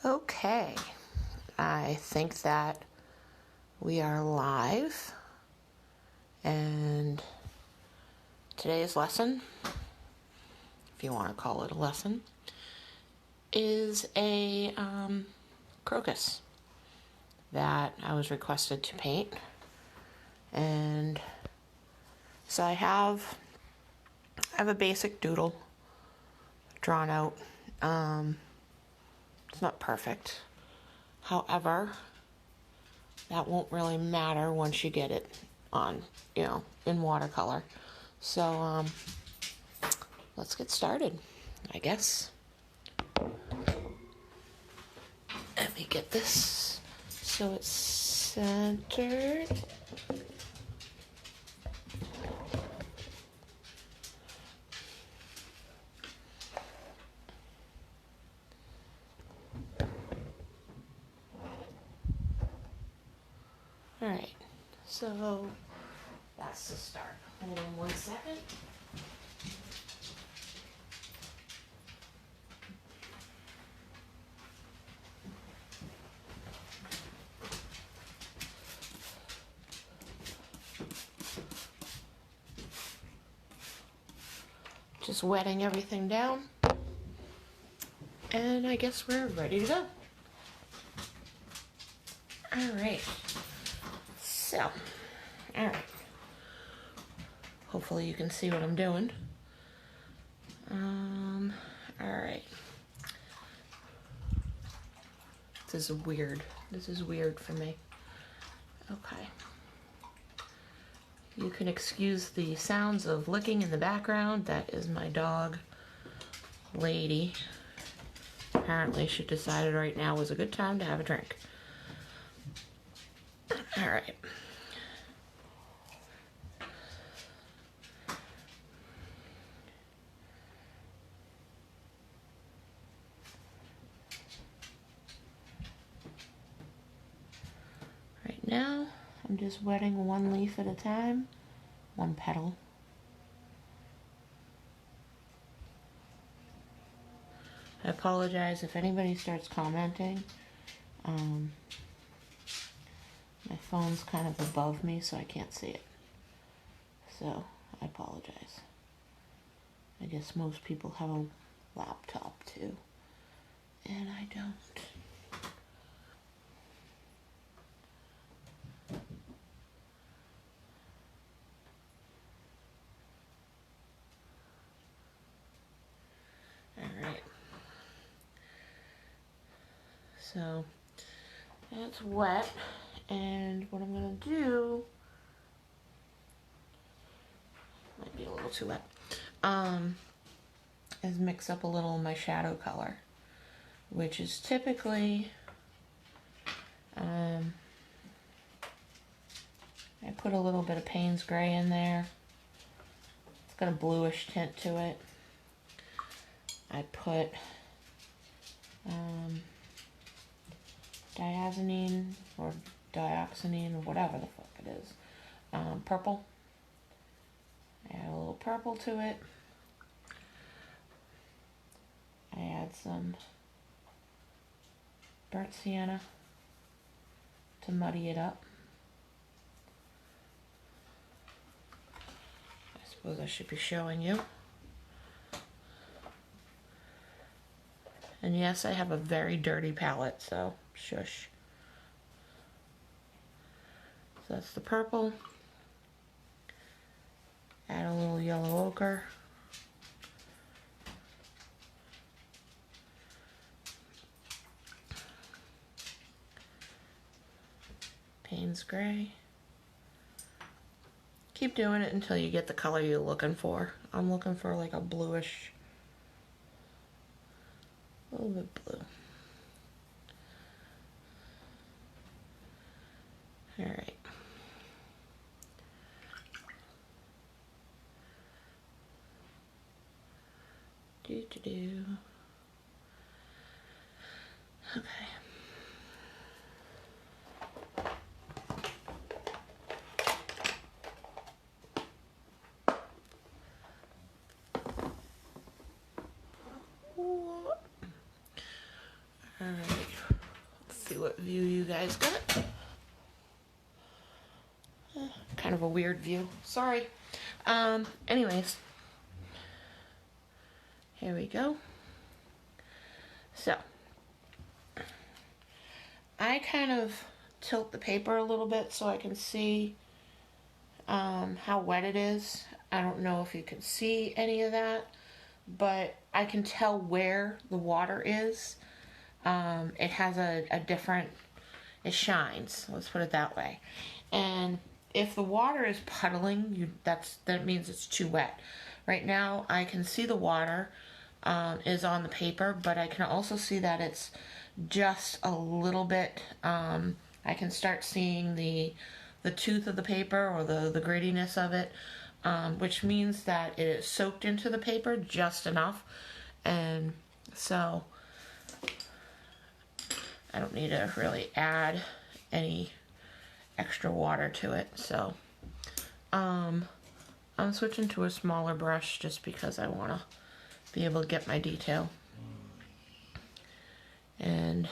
Okay, I think that we are live, and today's lesson, if you want to call it a lesson, is a crocus that I was requested to paint. And so I have a basic doodle drawn out. It's not perfect. However, that won't really matter once you get it on, in watercolor. So, let's get started, I guess. Let me get this so it's centered. All right, so that's the start. Hold on 1 second. Just wetting everything down. And I guess we're ready to go. All right. So, all right. Hopefully you can see what I'm doing. All right. This is weird. This is weird for me. Okay. You can excuse the sounds of licking in the background. That is my dog, Lady. Apparently she decided right now was a good time to have a drink. All right. Right now, I'm just wetting one leaf at a time, one petal. I apologize if anybody starts commenting. My phone's kind of above me, so I can't see it. So, I apologize. I guess most people have a laptop too, and I don't. Alright. So, that's wet, and what I'm going to do, might be a little too wet, is mix up a little of my shadow color, which is typically, I put a little bit of Payne's Gray in there. It's got a bluish tint to it. I put diazonine or dioxazine or whatever the fuck it is. Purple. I add a little purple to it. I add some burnt sienna to muddy it up. I suppose I should be showing you. And yes, I have a very dirty palette, so shush. So that's the purple. Add a little yellow ochre. Payne's Gray. Keep doing it until you get the color you're looking for. I'm looking for like a bluish, a little bit blue. All right. Do. Okay. All right. see what view you guys got. Kind of a weird view. Sorry. Anyways. Here we go. So, I kind of tilt the paper a little bit so I can see how wet it is. I don't know if you can see any of that, but I can tell where the water is. It has a different, it shines, let's put it that way. And if the water is puddling, that means it's too wet. Right now I can see the water is on the paper, but I can also see that it's just a little bit, I can start seeing the tooth of the paper or the grittiness of it, which means that it is soaked into the paper just enough. And so I don't need to really add any extra water to it. So I'm switching to a smaller brush just because I want to be able to get my detail. And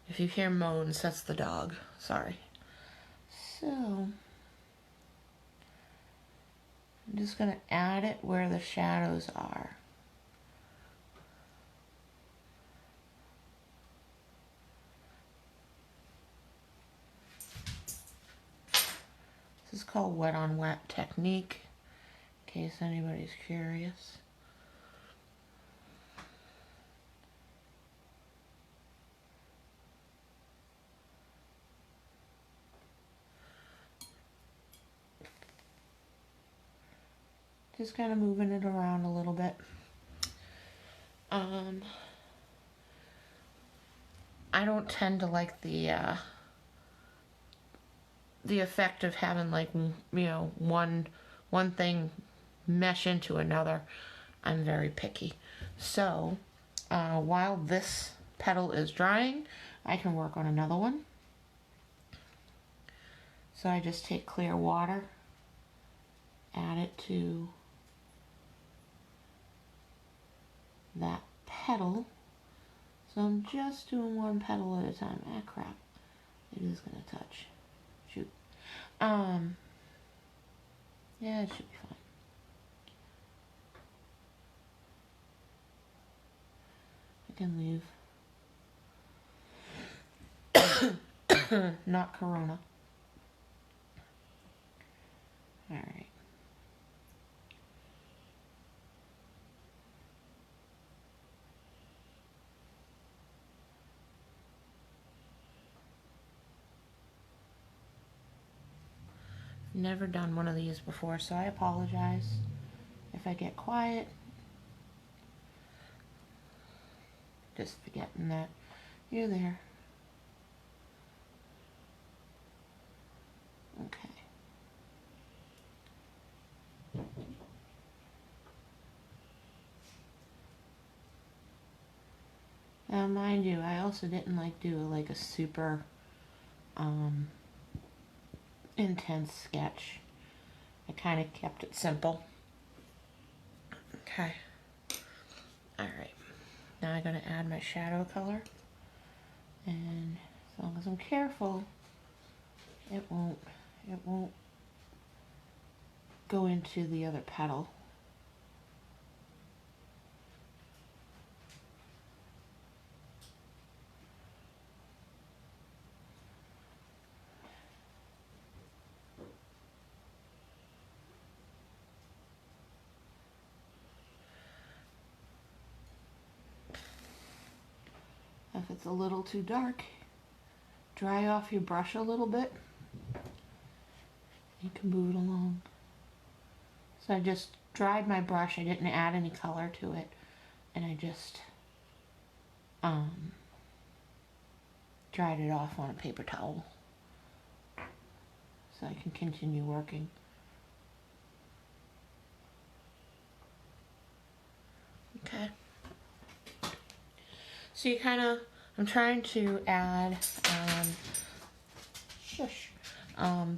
if you hear moans, that's the dog. Sorry. So I'm just going to add it where the shadows are. This is called wet on wet technique, in case anybody's curious. Just kind of moving it around a little bit. I don't tend to like the effect of having, like, you know, one thing mesh into another. I'm very picky. So while this petal is drying, I can work on another one. So I just take clear water, add it to that petal. So I'm just doing one petal at a time. Ah, crap. It is going to touch. Shoot. Yeah, it should be fine. I can leave. Not Corona. Alright. Never done one of these before, so I apologize if I get quiet. Just forgetting that you're there. Okay. Now, mind you, I also didn't do like a super intense sketch. I kind of kept it simple. Okay. Alright. Now I'm going to add my shadow color. And as long as I'm careful, it won't go into the other petal. If it's a little too dark, dry off your brush a little bit. You can move it along. So I just dried my brush. I didn't add any color to it. And I just dried it off on a paper towel. So I can continue working. Okay. So you kind of, I'm trying to add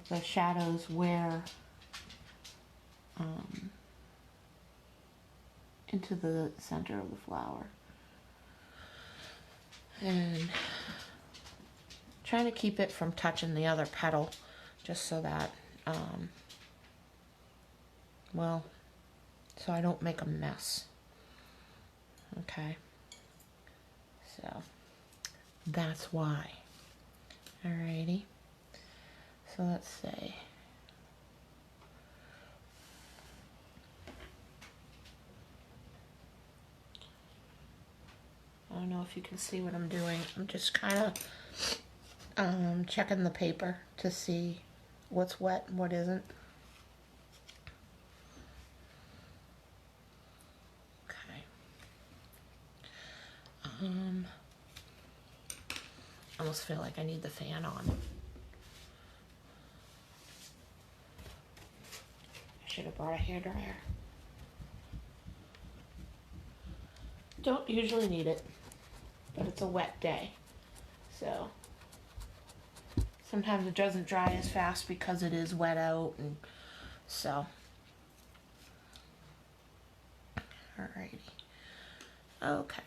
the shadows where into the center of the flower. And trying to keep it from touching the other petal, just so that, well, so I don't make a mess. Okay, so that's why. Alrighty, so let's see. I don't know if you can see what I'm doing. I'm just kind of checking the paper to see what's wet and what isn't. Okay. I almost feel like I need the fan on. I should have brought a hairdryer. Don't usually need it, but it's a wet day, so sometimes it doesn't dry as fast because it is wet out, and so. Alrighty. Okay.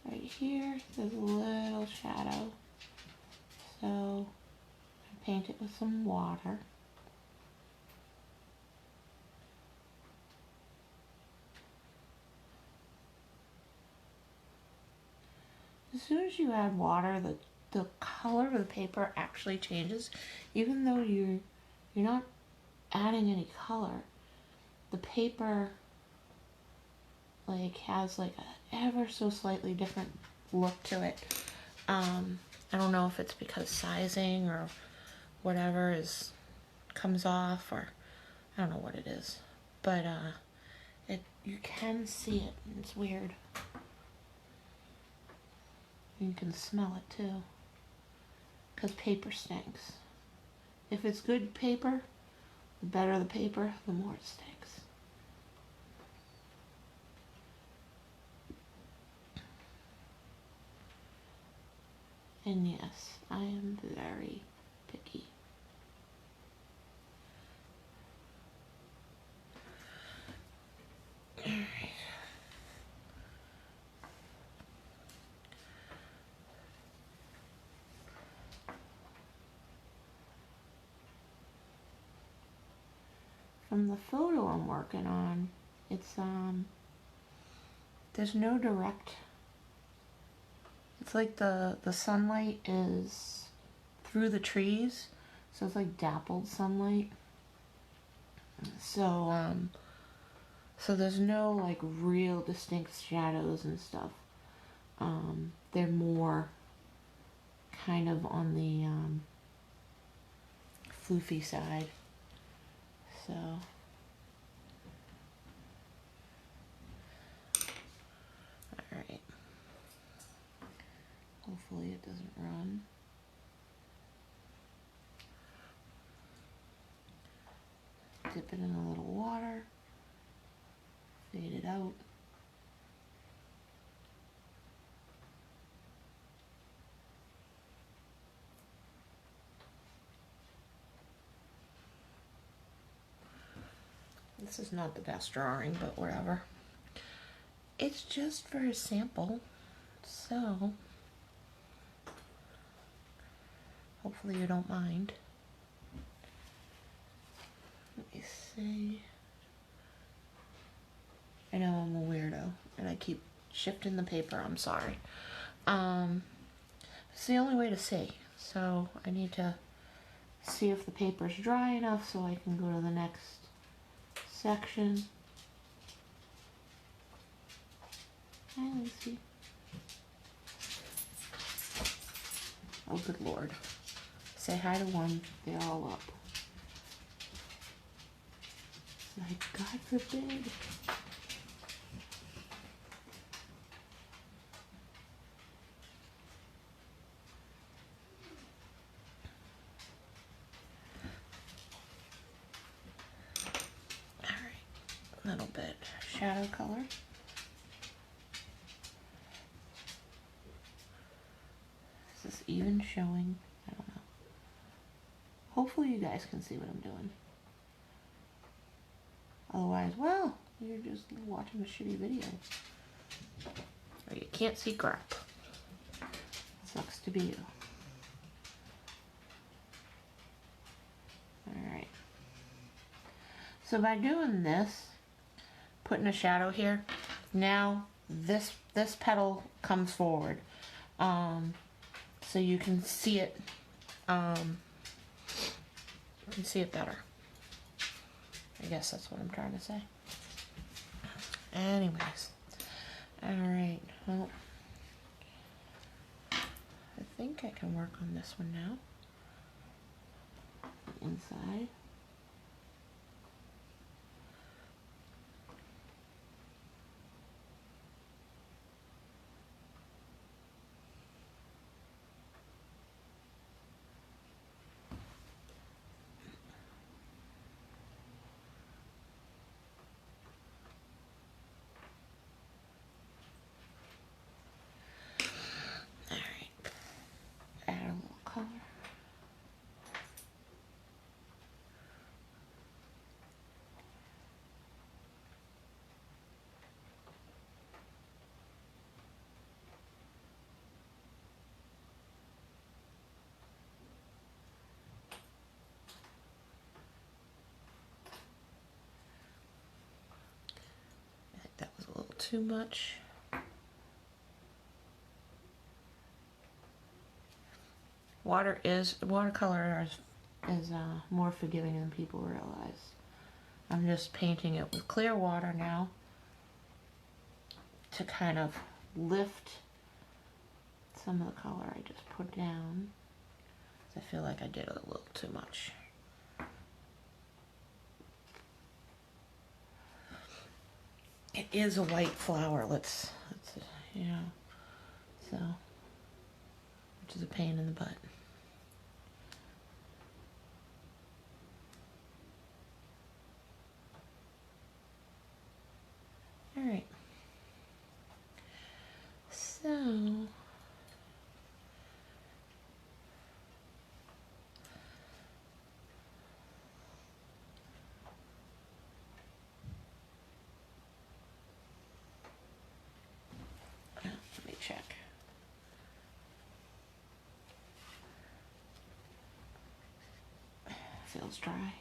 Right here, there's a little shadow, so I paint it with some water. As soon as you add water, the color of the paper actually changes, even though you're not adding any color. The paper like has like a ever so slightly different look to it. I don't know if it's because sizing or whatever comes off, or I don't know what it is, but you can see it, and it's weird. You can smell it too, because paper stinks. If it's good paper, the better the paper, the more it stinks. And yes, I am very picky. Alright. From the photo I'm working on, it's there's no direct. It's like the sunlight is through the trees, so it's like dappled sunlight. So so there's no like real distinct shadows and stuff. They're more kind of on the floofy side. So alright. Hopefully it doesn't run. Dip it in a little water. Fade it out. This is not the best drawing, but whatever. It's just for a sample, so hopefully you don't mind. Let me see. I know I'm a weirdo, and I keep shifting the paper. I'm sorry. It's the only way to see. So I need to see if the paper's dry enough so I can go to the next section. Hi, Lucy. Oh, good Lord. Say hi to one. They're all up. Like, God forbid. Alright. A little bit shadow color. Is this even showing? I don't know. Hopefully you guys can see what I'm doing. Otherwise, well, you're just watching a shitty video. Or you can't see crap. Sucks to be you. Alright. So by doing this, putting a shadow here, now this petal comes forward. So you can see it. You can see it better. I guess that's what I'm trying to say. Anyways. Alright. Well, I think I can work on this one now. Inside. Add a little color. I think that was a little too much. Watercolor is more forgiving than people realize. I'm just painting it with clear water now to kind of lift some of the color I just put down. I feel like I did a little too much. It is a white flower, let's you know, so, which is a pain in the butt. All right. So, let me check. Feels dry.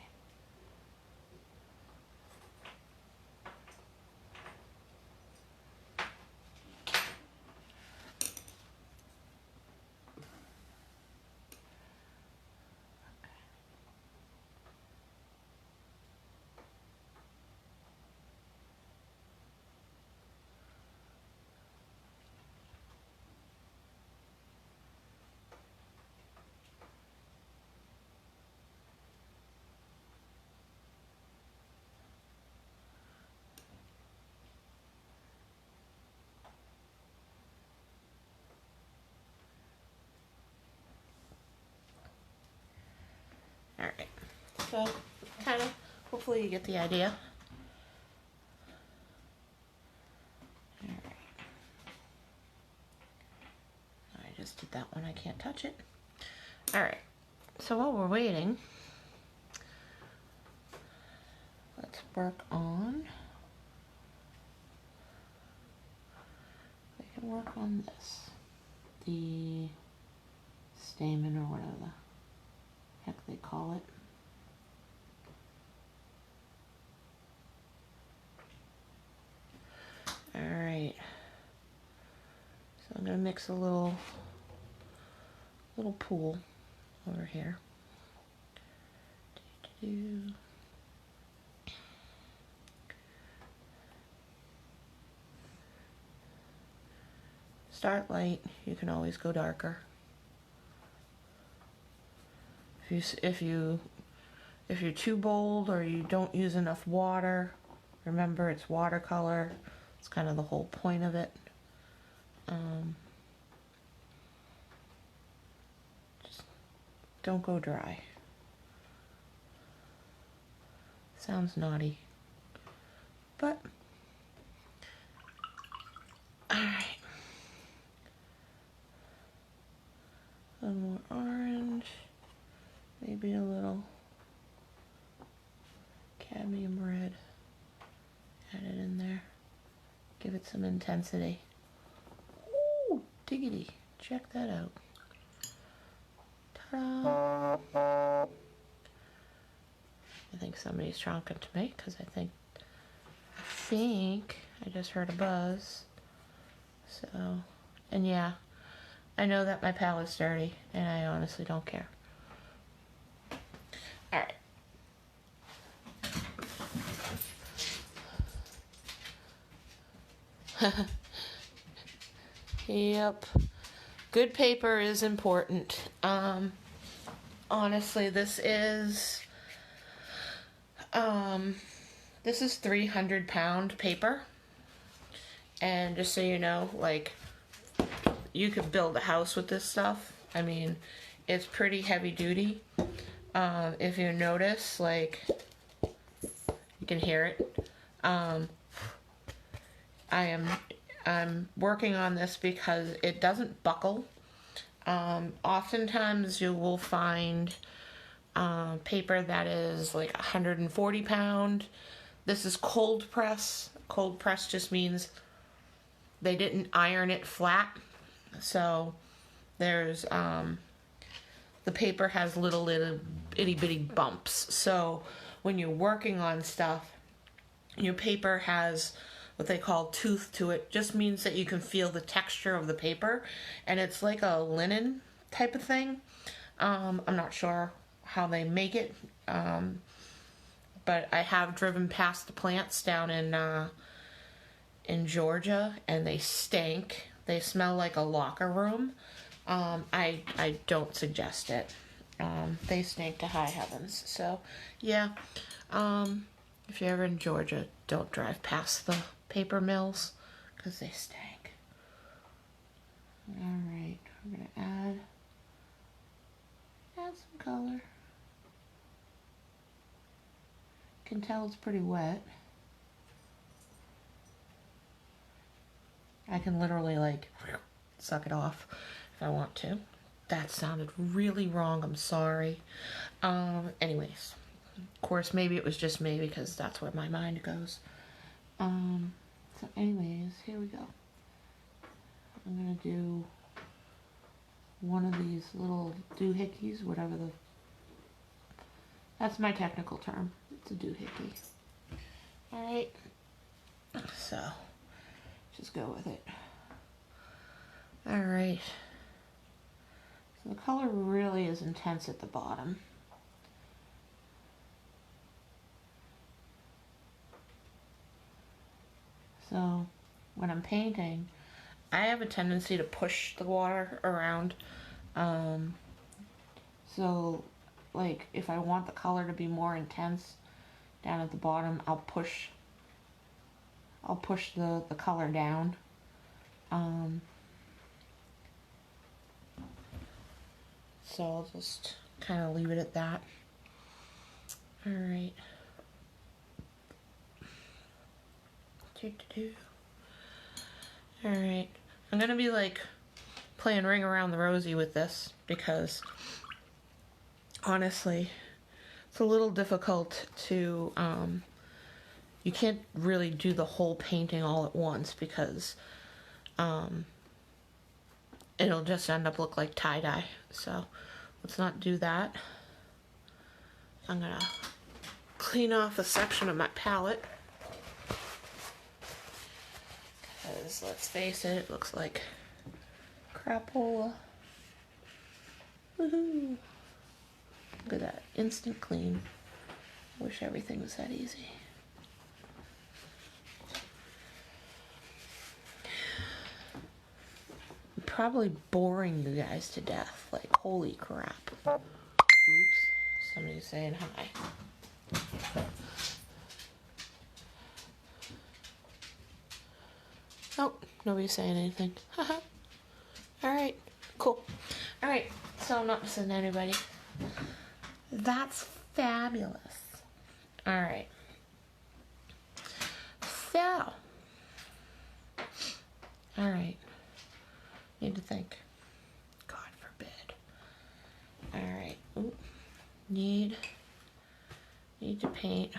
All right. So, kind of, hopefully you get the idea. All right. I just did that one. I can't touch it. All right. So while we're waiting, let's work on. We can work on this, the stamen or whatever the heck they call it. All right. So I'm gonna mix a little pool over here. Start light. You can always go darker. If you're too bold or you don't use enough water, remember it's watercolor. It's kind of the whole point of it. Just don't go dry. Sounds naughty, but all right. A little more orange, maybe a little cadmium red. Give it some intensity. Ooh, diggity. Check that out. Ta-da! I think somebody's talking to me because I think I just heard a buzz. So, and yeah, I know that my palette's dirty and I honestly don't care. Alright. Yep. Good paper is important. Honestly, this is 300-pound paper. And just so you know, like, you could build a house with this stuff. I mean, it's pretty heavy duty. If you notice, like, you can hear it. I'm working on this because it doesn't buckle. Oftentimes you will find paper that is like 140 pound. This is cold press. Cold press just means they didn't iron it flat. So there's the paper has little itty bitty bumps. So when you're working on stuff, your paper has what they call tooth to it. Just means that you can feel the texture of the paper, and it's like a linen type of thing. I'm not sure how they make it, but I have driven past the plants down in Georgia, and they stink. They smell like a locker room. I don't suggest it. They stink to high heavens. So yeah, if you're ever in Georgia, don't drive past the paper mills because they stink. Alright, we're going to add some color. Can tell it's pretty wet. I can literally like suck it off if I want to. That sounded really wrong, I'm sorry. Anyways, of course maybe it was just me because that's where my mind goes. So anyways, here we go. I'm gonna do one of these little doohickeys, whatever that's my technical term. It's a doohickey. Alright, so just go with it. Alright, so the color really is intense at the bottom. So when I'm painting, I have a tendency to push the water around. So like if I want the color to be more intense down at the bottom, I'll push the color down. So I'll just kind of leave it at that. Alright. Alright. I'm gonna be like playing Ring Around the Rosie with this because honestly it's a little difficult to you can't really do the whole painting all at once because it'll just end up look like tie-dye. So let's not do that. I'm gonna clean off a section of my palette because let's face it, it looks like crapola. Woohoo! Look at that, instant clean. I wish everything was that easy. I'm probably boring you guys to death. Like, holy crap. Oops, somebody's saying hi. Oh, nobody's saying anything. Haha. Alright, cool. Alright, so I'm not missing anybody. That's fabulous. Alright. So. Alright. Need to think. God forbid. Alright. Need to paint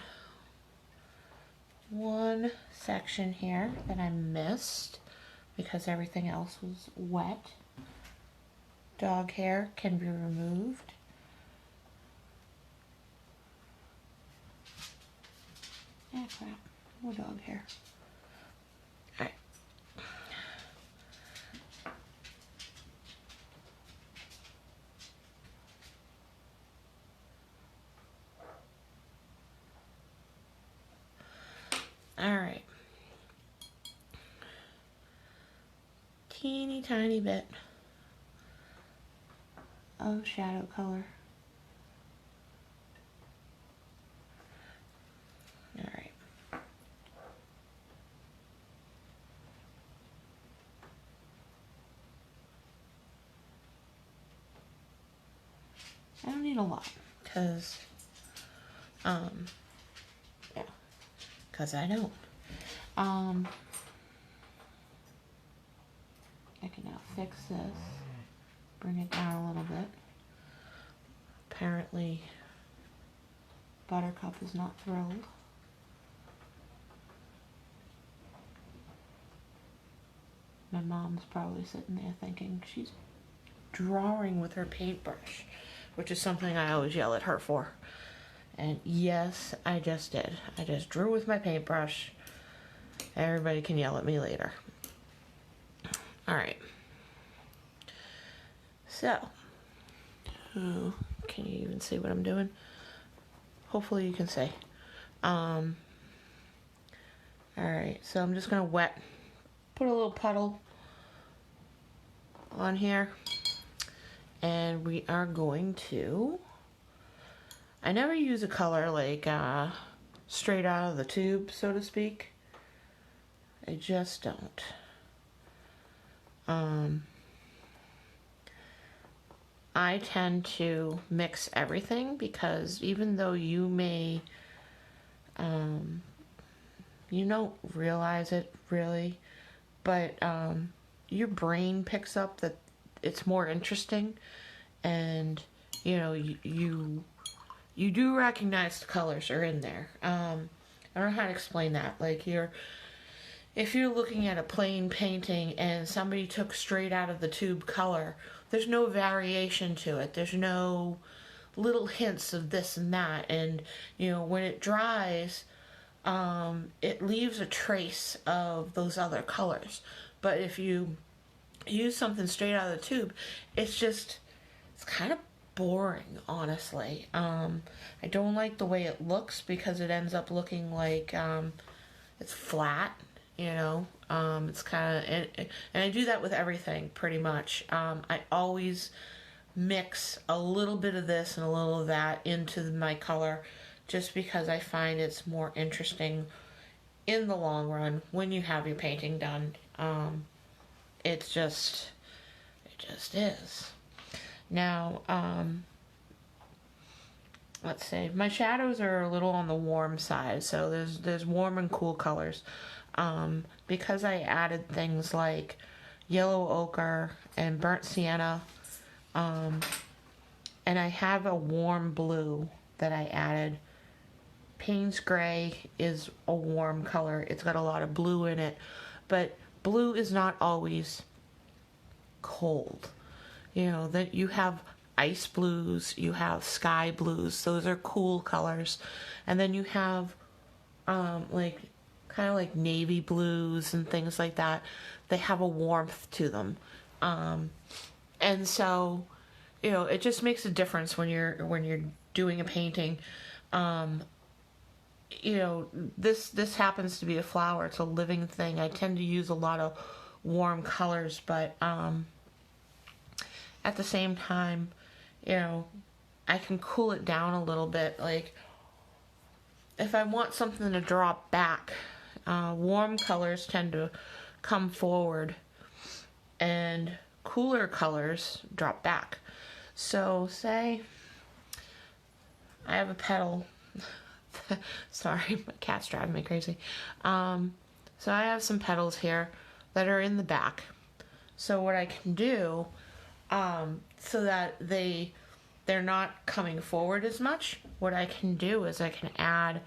one section here that I missed because everything else was wet. Dog hair can be removed. Ah, crap. More dog hair. Alright. Alright. Teeny tiny bit of shadow color. Alright. I don't need a lot because yeah, because I don't. I can now fix this, bring it down a little bit. Apparently, Buttercup is not thrilled. My mom's probably sitting there thinking she's drawing with her paintbrush, which is something I always yell at her for. And yes, I just did. I just drew with my paintbrush. Everybody can yell at me later. Alright. So, can you even see what I'm doing? Hopefully you can see. Alright, so I'm just going to put a little puddle on here. And we are going to, I never use a color like straight out of the tube, so to speak. I just don't. I tend to mix everything because even though you may, you don't realize it really, but your brain picks up that it's more interesting, and you know you do recognize the colors are in there. I don't know how to explain that. Like if you're looking at a plain painting and somebody took straight out of the tube color, there's no variation to it. There's no little hints of this and that. And, you know, when it dries, it leaves a trace of those other colors. But if you use something straight out of the tube, it's kind of boring, honestly. I don't like the way it looks because it ends up looking like it's flat. You know, it's kind of, and I do that with everything pretty much. I always mix a little bit of this and a little of that into my color just because I find it's more interesting in the long run when you have your painting done. It just is. Now, let's see, my shadows are a little on the warm side, so there's warm and cool colors. Because I added things like yellow ochre and burnt sienna, and I have a warm blue that I added. Payne's Gray is a warm color. It's got a lot of blue in it, but blue is not always cold. You know, that you have ice blues, you have sky blues. Those are cool colors. And then you have kind of like navy blues and things like that. They have a warmth to them. And so, you know, it just makes a difference when you're doing a painting. You know, this happens to be a flower. It's a living thing. I tend to use a lot of warm colors, but at the same time, you know, I can cool it down a little bit. Like, if I want something to drop back, warm colors tend to come forward and cooler colors drop back. So say I have a petal. Sorry, my cat's driving me crazy. So I have some petals here that are in the back. So what I can do, so that they're not coming forward as much, what I can do is I can add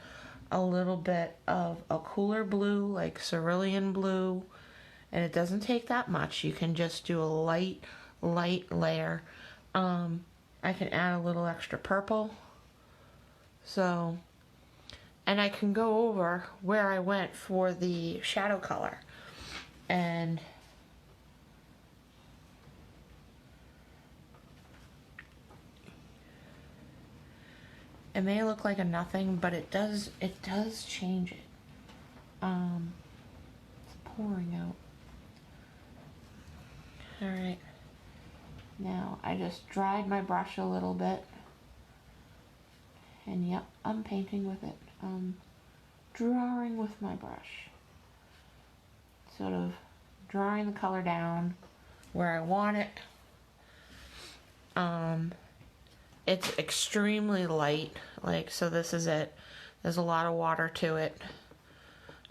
a little bit of a cooler blue, like cerulean blue, and it doesn't take that much. You can just do a light layer. I can add a little extra purple. So, and I can go over where I went for the shadow color. And it may look like a nothing, but it does change it. It's pouring out. Alright. Now I just dried my brush a little bit. And yep, I'm painting with it. Drawing with my brush. Sort of drawing the color down where I want it. It's extremely light, like, so this is it. There's a lot of water to it.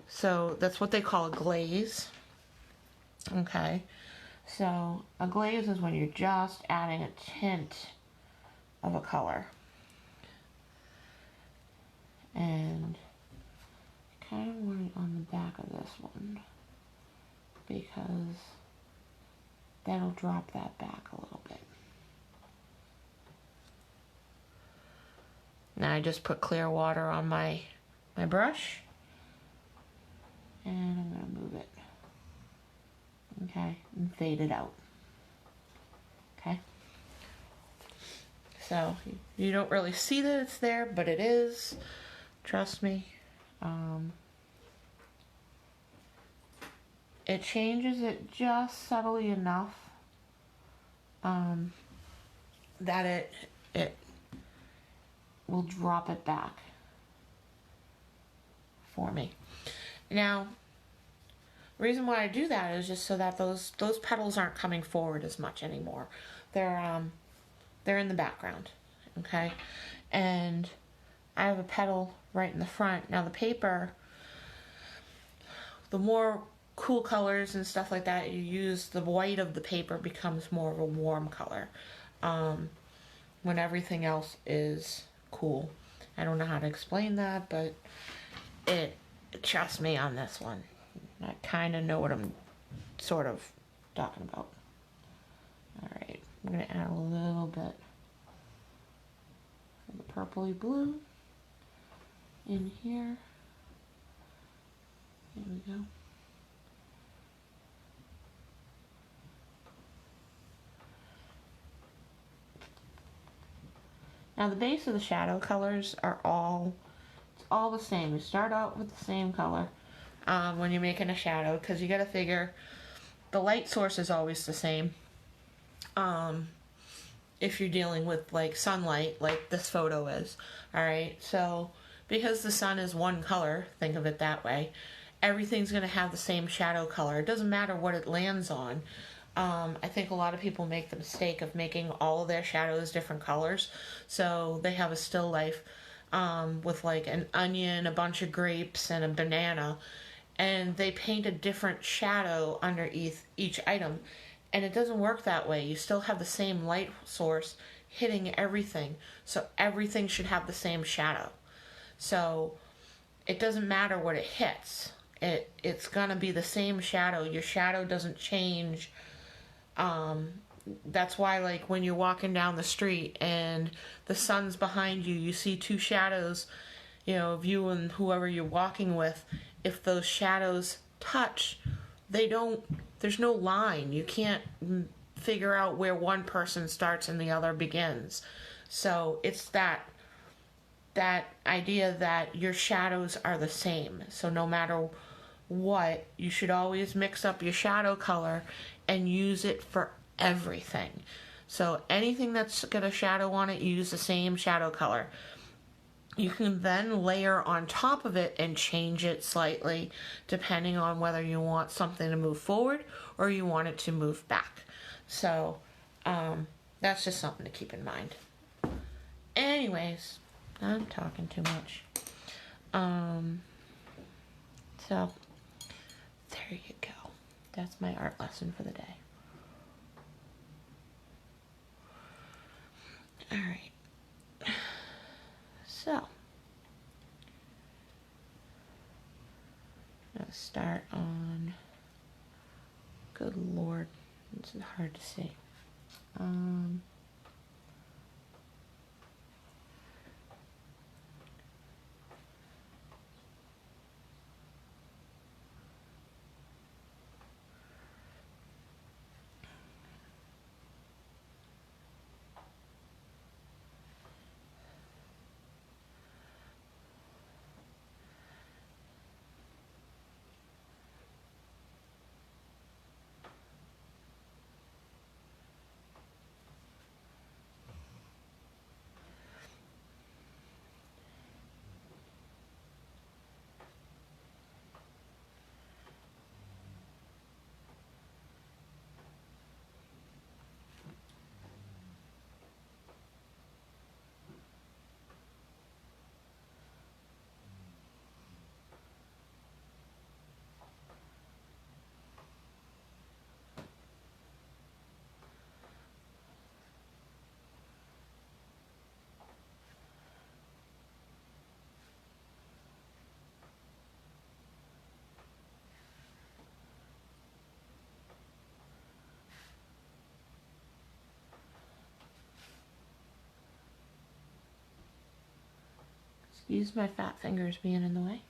So that's what they call a glaze. Okay. So a glaze is when you're just adding a tint of a color. And I kind of want it on the back of this one because that'll drop that back a little bit. Now I just put clear water on my brush and I'm going to move it. Okay, and fade it out. Okay. So you don't really see that it's there, but it is. Trust me. It changes it just subtly enough that it will drop it back for me. Now, the reason why I do that is just so that those petals aren't coming forward as much anymore. They're in the background, okay? And I have a petal right in the front. Now the paper, the more cool colors and stuff like that you use, the white of the paper becomes more of a warm color when everything else is cool. I don't know how to explain that, but trust me on this one. I kind of know what I'm sort of talking about. Alright, I'm going to add a little bit of the purpley blue in here. There we go. Now the base of the shadow colors are all the same. You start out with the same color when you're making a shadow, because you got to figure the light source is always the same. If you're dealing with like sunlight, like this photo is, all right. So because the sun is one color, think of it that way, everything's going to have the same shadow color. It doesn't matter what it lands on. I think a lot of people make the mistake of making all of their shadows different colors. So they have a still life with like an onion, a bunch of grapes, and a banana, and they paint a different shadow under each item. And it doesn't work that way. You still have the same light source hitting everything. So everything should have the same shadow. So it doesn't matter what it hits. It's going to be the same shadow. Your shadow doesn't change. That's why, like, when you're walking down the street and the sun's behind you, you see two shadows, you know, of you and whoever you're walking with. If those shadows touch, there's no line. You can't figure out where one person starts and the other begins. So it's that idea that your shadows are the same. So no matter what, you should always mix up your shadow color and use it for everything. So anything that's got a shadow on it, use the same shadow color. You can then layer on top of it and change it slightly depending on whether you want something to move forward or you want it to move back. So that's just something to keep in mind. Anyways, I'm talking too much. So there you go. That's my art lesson for the day. All right. So start on, good Lord, it's hard to see. Excuse my fat fingers being in the way.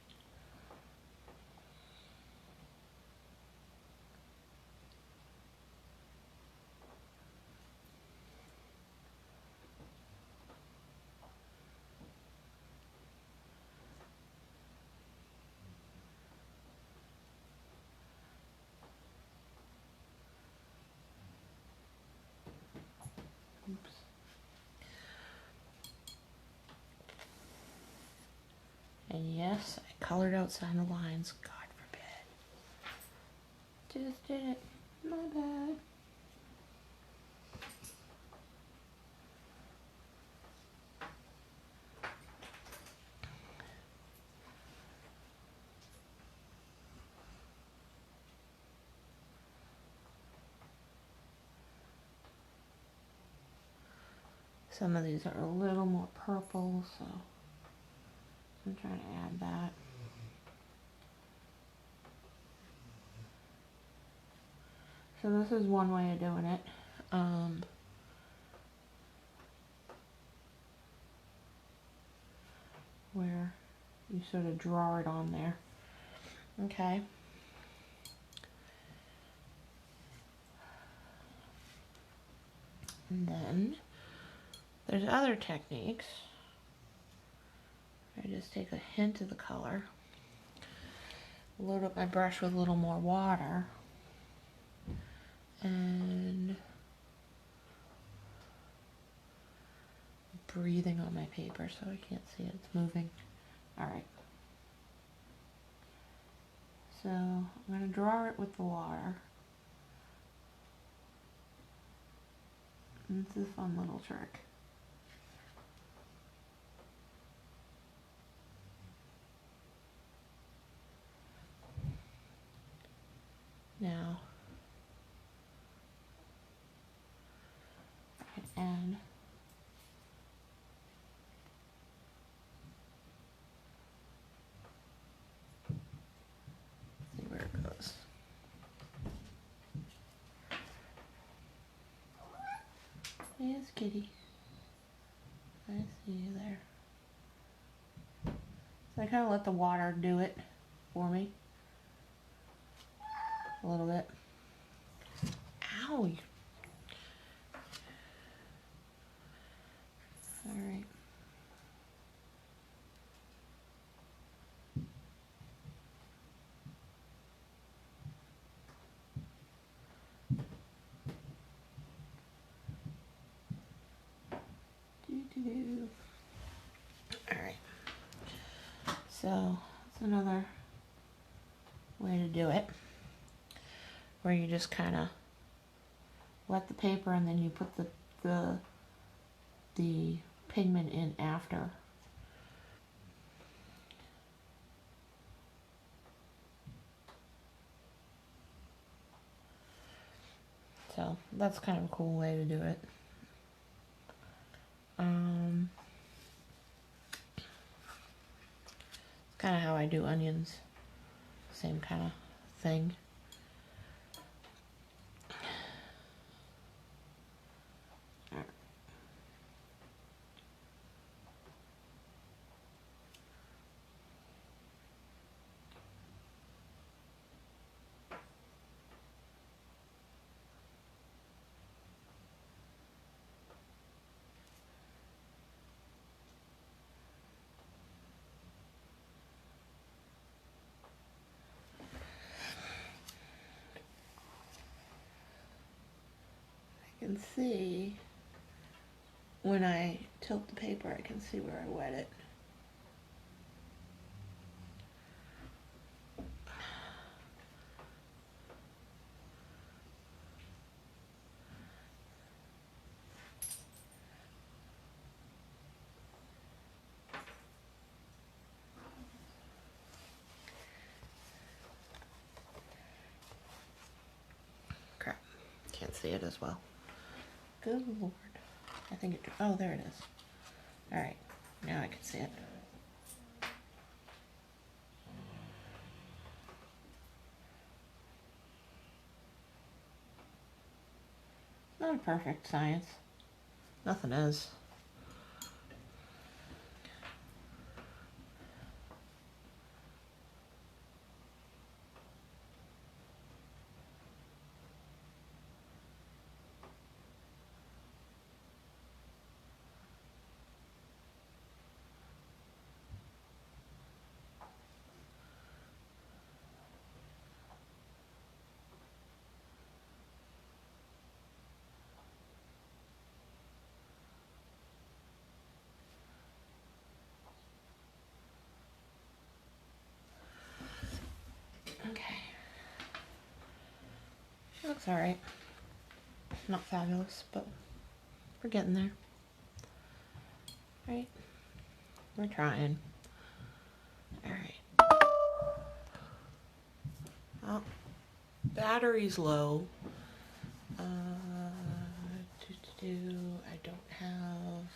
Oops. And yes, I colored outside the lines. God forbid. Just did it. My bad. Some of these are a little more purple, so I'm trying to add that. So this is one way of doing it. Where you sort of draw it on there. Okay. And then there's other techniques. I just take a hint of the color, load up my brush with a little more water, and breathing on my paper so I can't see it, it's moving. Alright. So I'm going to draw it with the water. And it's a fun little trick. Now, I can add see where it goes. Yes, kitty. I see you there. So I kind of let the water do it for me. A little bit. Ow! Alright. Alright. So, that's another way to do it. Where you just kind of wet the paper and then you put the pigment in after. So that's kind of a cool way to do it. It's kind of how I do onions. same kind of thing. I can see when I tilt the paper, I can see where I wet it. Crap, can't see it as well. Good Lord. I think it, oh, there it is. All right, now I can see it. Not a perfect science. Nothing is. Okay. Looks all right. Not fabulous, but we're getting there. Right? We're trying. All right. Oh, battery's low. I don't have.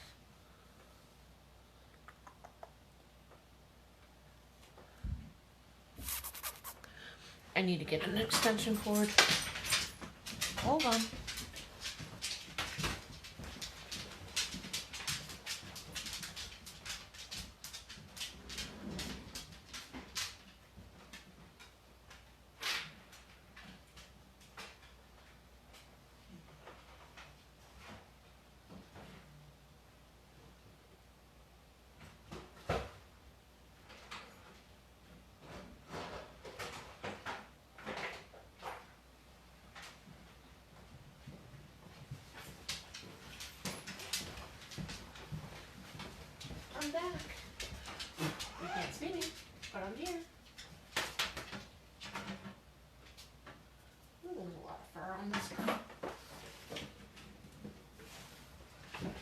I need to get an extension cord. Hold on. I'm back. You can't see me, but I'm here. Ooh, there's a lot of fur on this guy.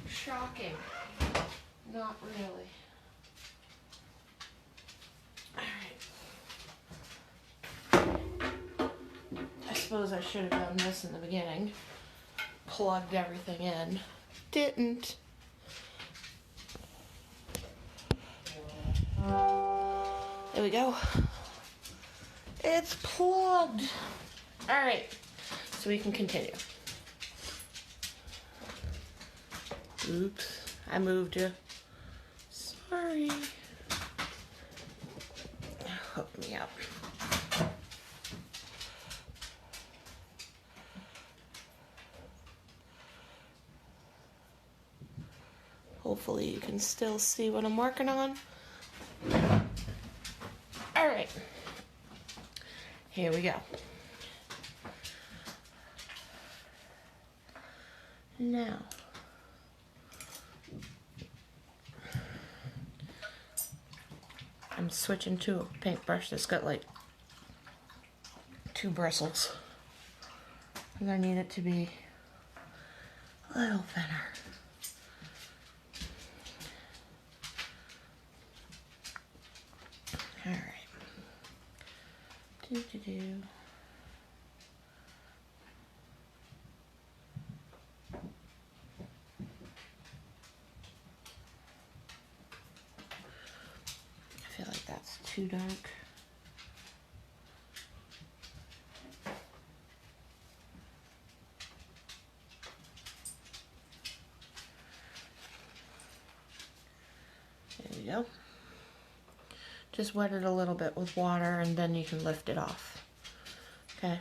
Shocking. Not really. Alright. I suppose I should have done this in the beginning. Plugged everything in. Didn't. There we go. It's plugged. All right, so we can continue. Oops, I moved you. Sorry. Hook me up. Hopefully you can still see what I'm working on. All right, here we go. Now, I'm switching to a paintbrush that's got like 2 bristles. And I need it to be a little thinner. All right. Do. I feel like that's too dark. Just wet it a little bit with water and then you can lift it off. Okay.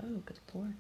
Oh, good Lord.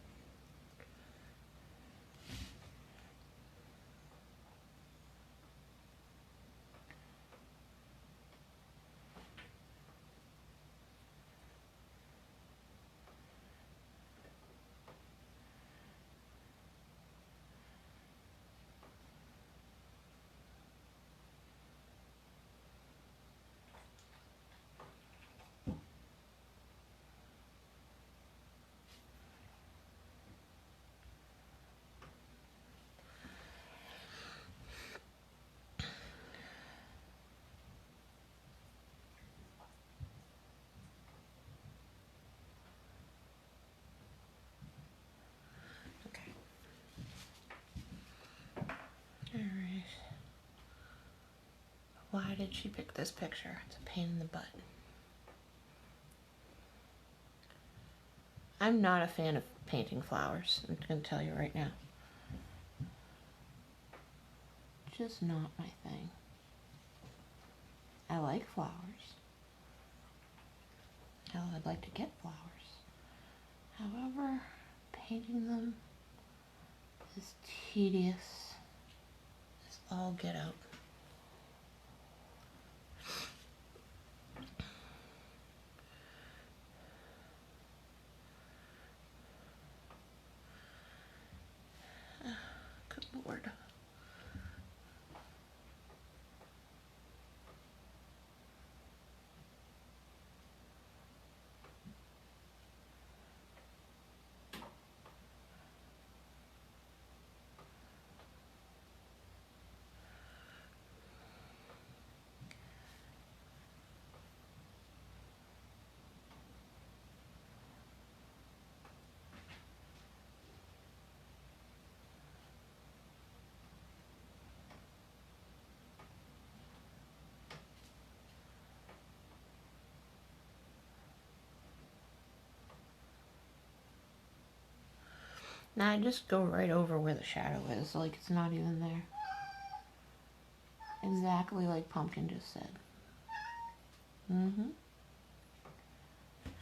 Okay. All right. Why did she pick this picture? It's a pain in the butt. I'm not a fan of painting flowers. I'm going to tell you right now. Just not my thing. I like flowers. Hell, I'd like to get flowers. However, painting them is tedious. It's all get out. Good Lord. Now I just go right over where the shadow is, like it's not even there. Exactly like Pumpkin just said. Mm-hmm.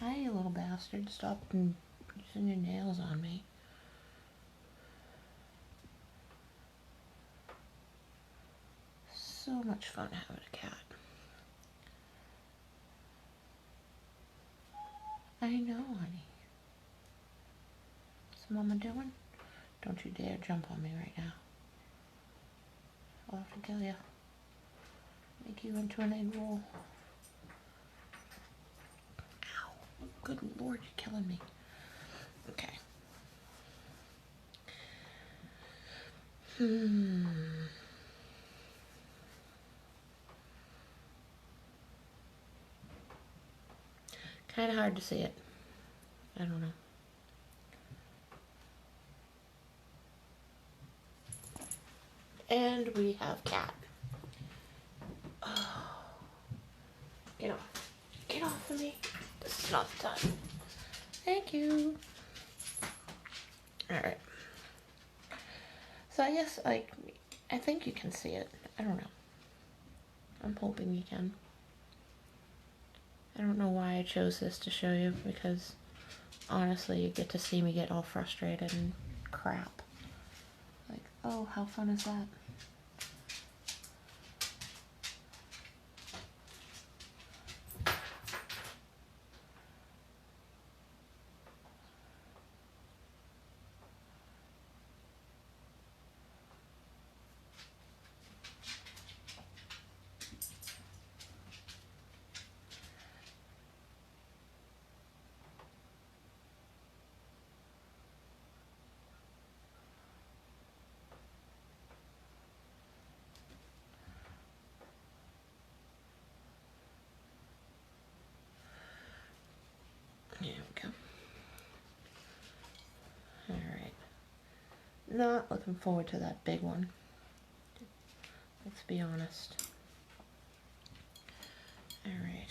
Hi, you little bastard. Stop using your nails on me. So much fun having a cat. I know, honey. What's Mama doing? Don't you dare jump on me right now. I'll have to kill you. Make you into an egg roll. Ow. Good Lord, you're killing me. Okay. Kind of hard to see it. I don't know. And we have cat. Oh. Get off. Get off of me. This is not the time. Thank you. Alright. So I guess, I think you can see it. I don't know. I'm hoping you can. I don't know why I chose this to show you, because honestly, you get to see me get all frustrated and crap. Oh, how fun is that? There we go. Alright. Not looking forward to that big one. Let's be honest. Alright.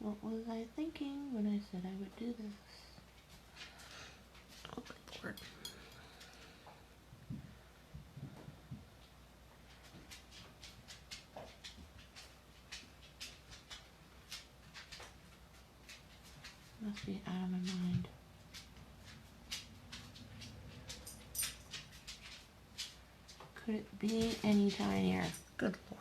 What was I thinking when I said I would do this? Oh, good Lord. Must be out of my mind. Could it be any tinier? Good Lord.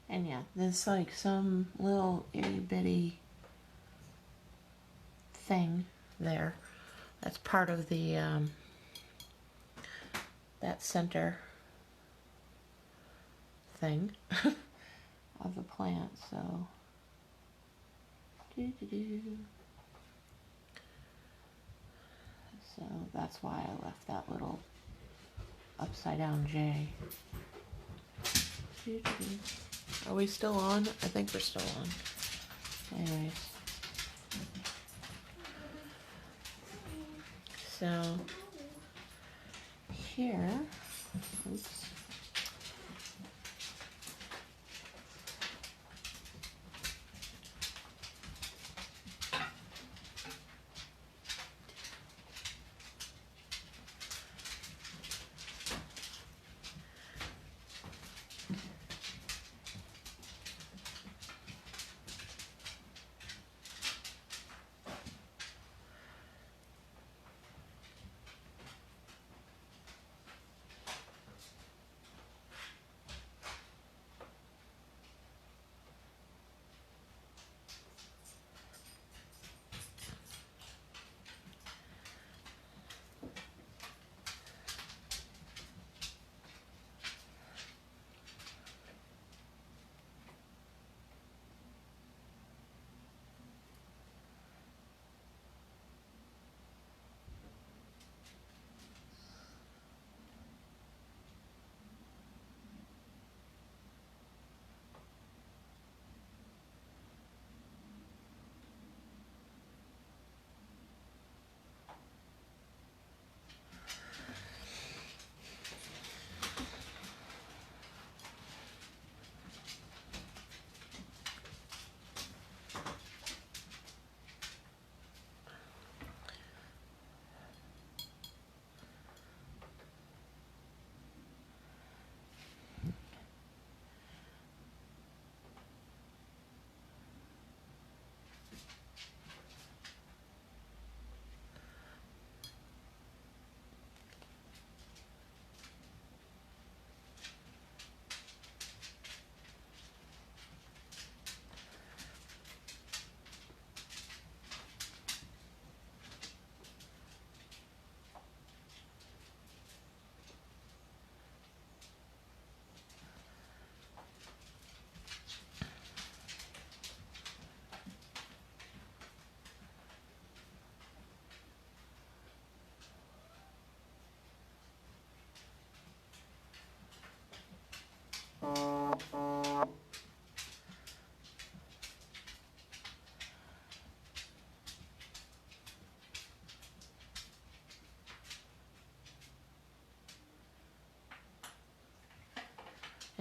And yeah, there's like some little itty bitty thing there. That's part of the that center thing of the plant. So, so that's why I left that little upside down J. Are we still on? I think we're still on. Anyways. So here, oops.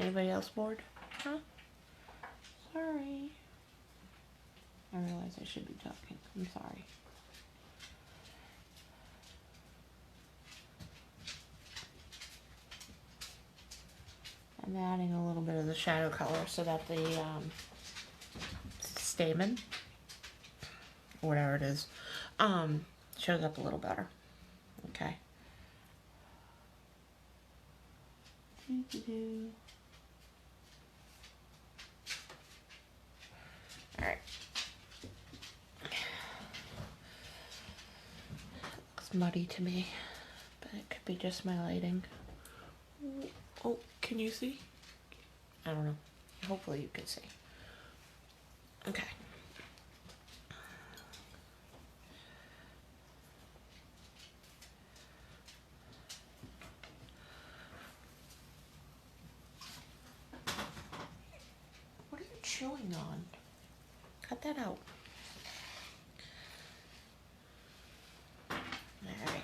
Anybody else bored? Huh? Sorry. I realize I should be talking. I'm sorry. I'm adding a little bit of the shadow color so that the stamen, or whatever it is, shows up a little better. Okay. Alright. Looks muddy to me, but it could be just my lighting. Oh, can you see? I don't know. Hopefully you can see. Okay. What are you chewing on? Cut that out. Alright.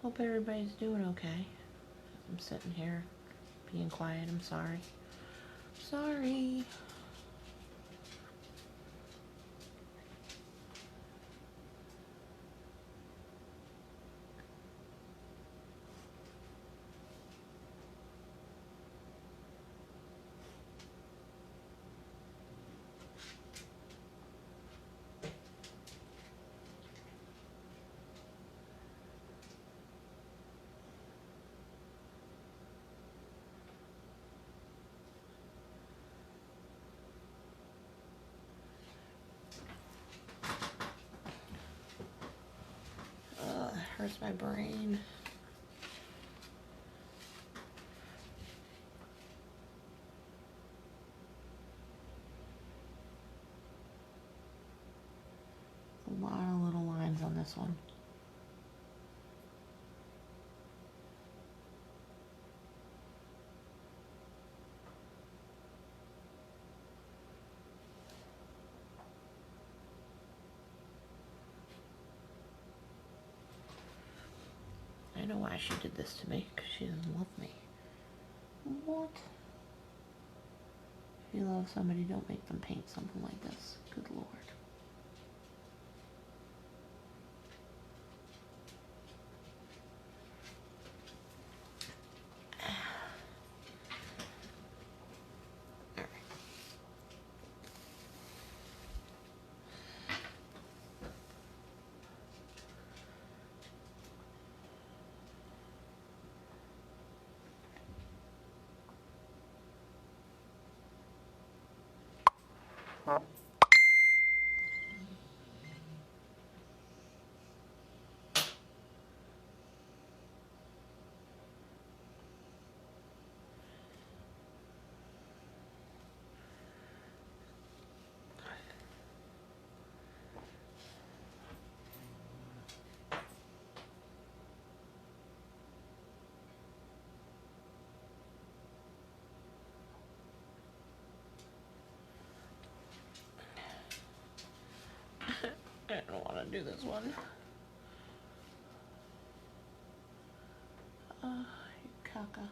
Hope everybody's doing okay. I'm sitting here being quiet. I'm sorry. Sorry. Hurts my brain. A lot of little lines on this one. I know why she did this to me, because she doesn't love me. What? If you love somebody, don't make them paint something like this. Good Lord. I don't want to do this one. You caca.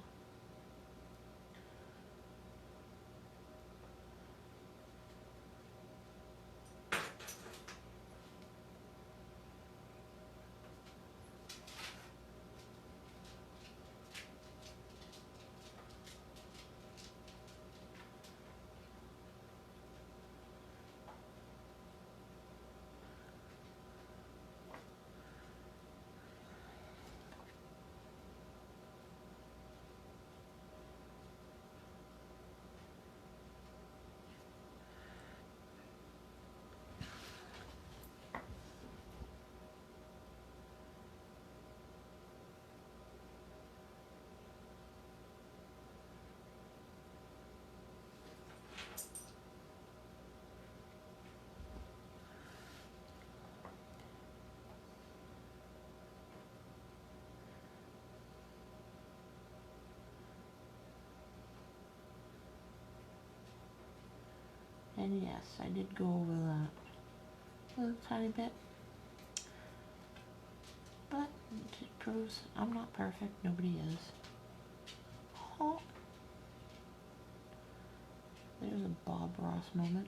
And yes, I did go over that a little tiny bit. But it proves I'm not perfect. Nobody is. Oh. There's a Bob Ross moment.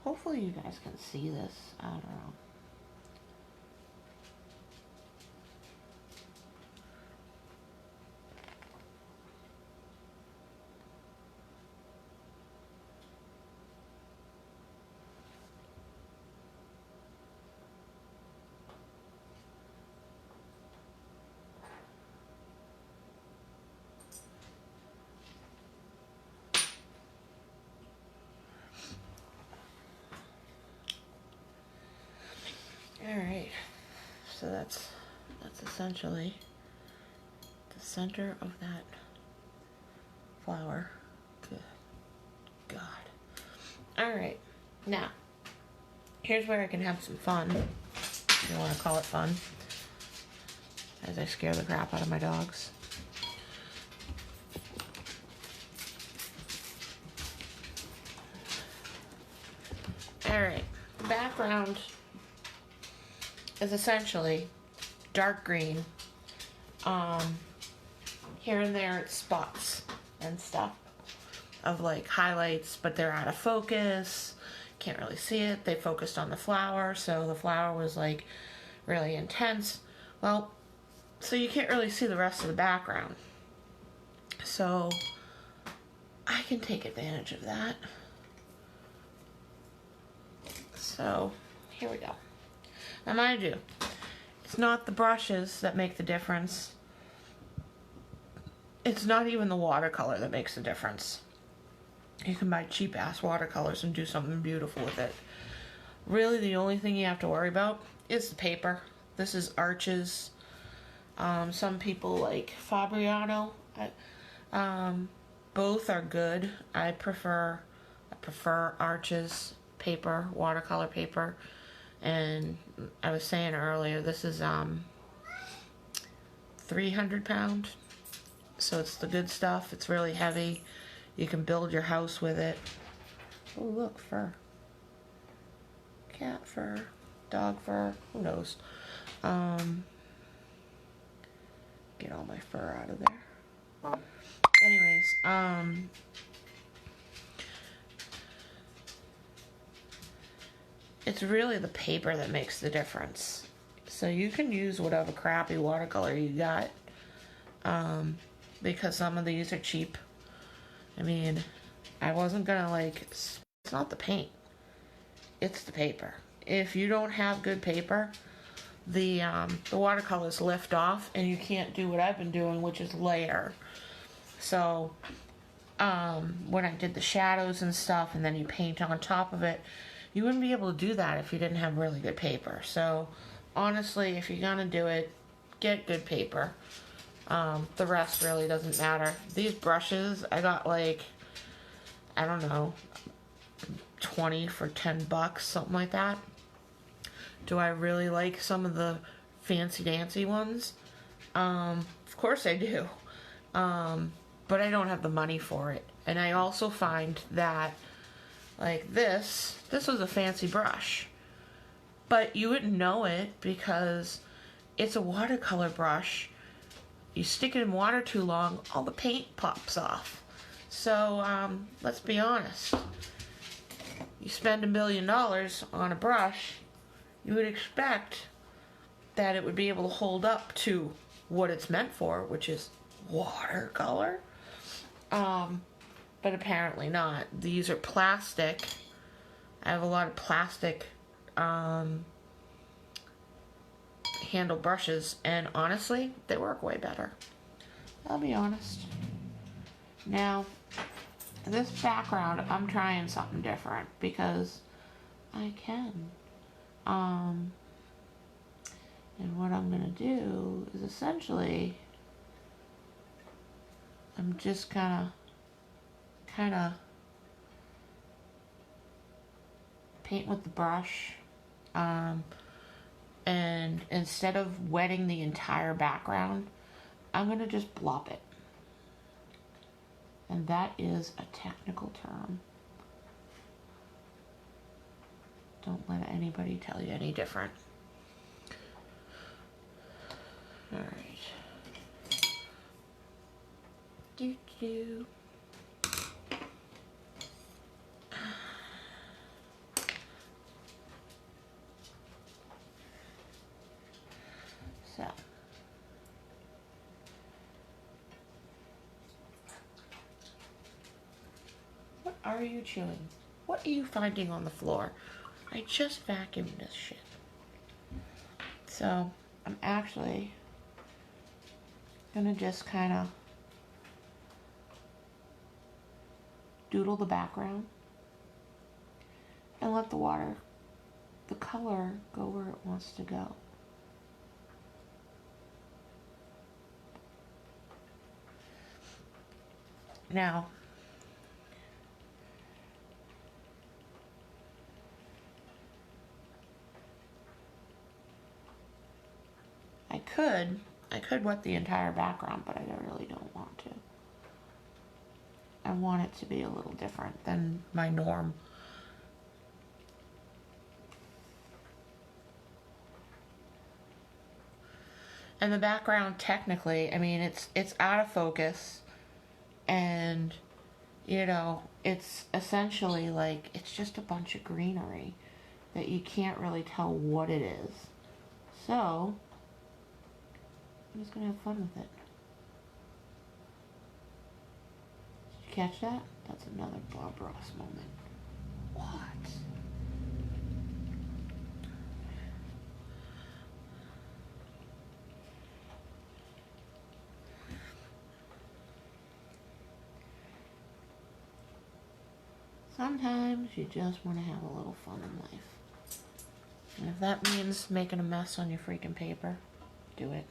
Hopefully you guys can see this. I don't know. Alright, so that's essentially the center of that flower. Good God. Alright, now, here's where I can have some fun, if you want to call it fun, as I scare the crap out of my dogs. Alright, the background is essentially dark green. Here and there it's spots and stuff of like highlights, but they're out of focus. Can't really see it. They focused on the flower, so the flower was like really intense. Well, so you can't really see the rest of the background. So I can take advantage of that. So here we go. Now mind you, it's not the brushes that make the difference. It's not even the watercolor that makes the difference. You can buy cheap ass watercolors and do something beautiful with it. Really the only thing you have to worry about is the paper. This is Arches. Some people like Fabriano. Both are good. I prefer Arches paper, watercolor paper. And I was saying earlier, this is 300 pound, so it's the good stuff. It's really heavy. You can build your house with it. Oh look, fur. Cat fur, dog fur, who knows. Get all my fur out of there. Anyways, it's really the paper that makes the difference. So you can use whatever crappy watercolor you got, because some of these are cheap. I mean, I wasn't gonna like, it's not the paint, it's the paper. If you don't have good paper, the watercolors lift off and you can't do what I've been doing, which is layer. So when I did the shadows and stuff and then you paint on top of it, you wouldn't be able to do that if you didn't have really good paper. So honestly, if you're gonna do it, get good paper. The rest really doesn't matter. These brushes, I got like, I don't know, 20 for $10, something like that. Do I really like some of the fancy dancy ones? Of course I do. But I don't have the money for it. And I also find that, like this was a fancy brush. But you wouldn't know it because it's a watercolor brush. You stick it in water too long, all the paint pops off. So, let's be honest. You spend $1 million on a brush, you would expect that it would be able to hold up to what it's meant for, which is watercolor. But apparently not. These are plastic. I have a lot of plastic handle brushes, and honestly, they work way better. I'll be honest. Now, this background, I'm trying something different because I can. And what I'm gonna do is essentially, I'm just kinda paint with the brush, and instead of wetting the entire background, I'm gonna just blop it. And that is a technical term. Don't let anybody tell you any different. All right. Do do. So. What are you chewing? What are you finding on the floor? I just vacuumed this shit. So, I'm actually gonna just kind of doodle the background and let the color go where it wants to go. Now, I could wet the entire background, but I really don't want to. I want it to be a little different than my norm. And the background, technically, I mean, it's out of focus, and you know, it's essentially like it's just a bunch of greenery that you can't really tell what it is. So I'm just gonna have fun with it. Did you catch that? That's another Bob Ross moment. What? Sometimes you just want to have a little fun in life. And if that means making a mess on your freaking paper, do it.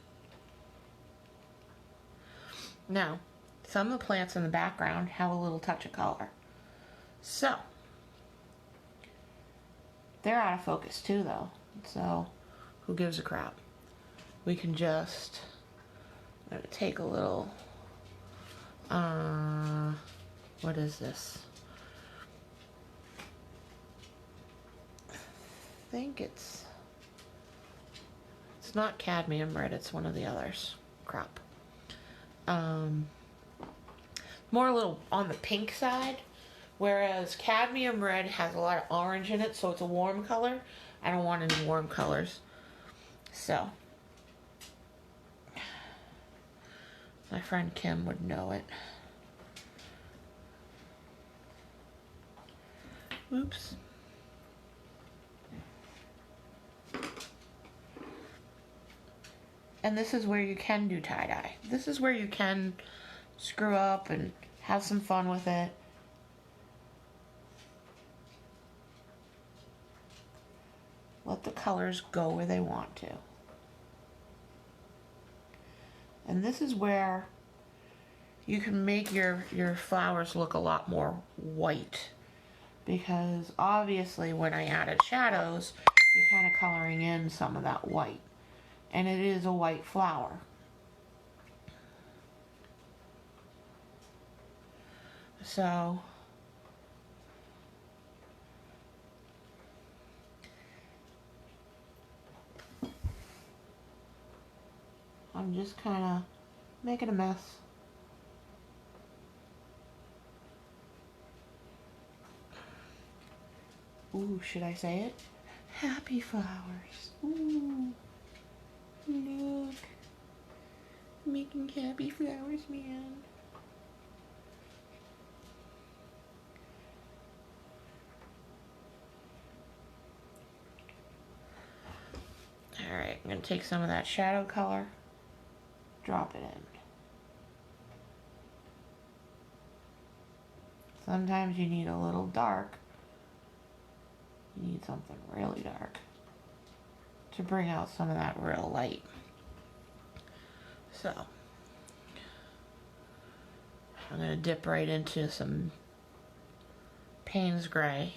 Now, some of the plants in the background have a little touch of color. So, they're out of focus too, though. So, who gives a crap? We can just take a little, what is this? I think it's not cadmium red, it's one of the others. Crap. More a little on the pink side, whereas cadmium red has a lot of orange in it, so it's a warm color. I don't want any warm colors. So, my friend Kim would know it. Oops. And this is where you can do tie-dye. This is where you can screw up and have some fun with it. Let the colors go where they want to. And this is where you can make your flowers look a lot more white, because obviously when I added shadows, you're kind of coloring in some of that white. And it is a white flower. So I'm just kind of making a mess. Ooh, should I say it? Happy flowers. Ooh, look. Making happy flowers, man. Alright, I'm going to take some of that shadow color, drop it in. Sometimes you need a little dark. You need something really dark to bring out some of that real light. So, I'm going to dip right into some Payne's Gray.